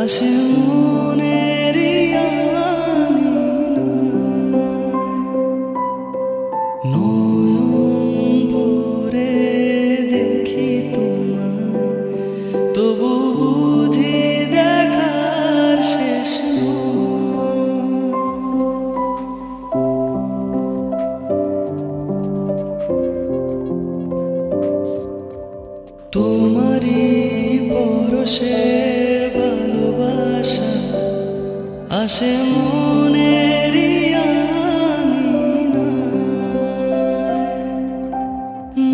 আসে মনের নয়ন ভরে দেখি তোমায়, তবু বুঝি দেখার শেষ তোমারই পরশে ভালোবাসা আসে মনের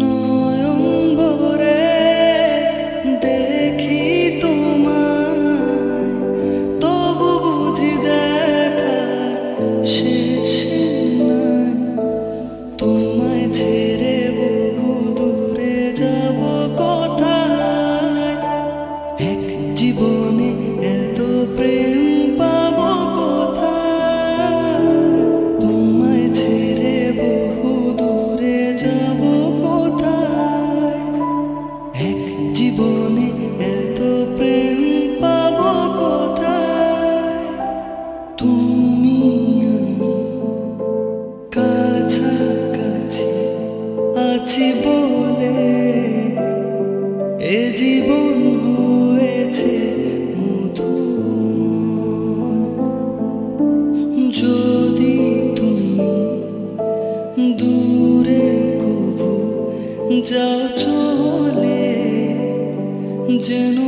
নয়ন ভরে দেখি তোমায়, তবু বুঝি দেখার শেষ নাই। তোমায় ছেড়ে বহু দূরে যাব কোথায়, এক জীবনে এত প্রেম পাবো কোথায়। তোমায় ছেড়ে বহু দূরে যাব কোথায়, এক জীবনে এত প্রেম পাবো কোথায়। তুমি আমি কাছাকাছি আছি বলে এ জীবন হয়েছে মধুময়। যদি তুমি দূরে কবু যাও চলে, যেন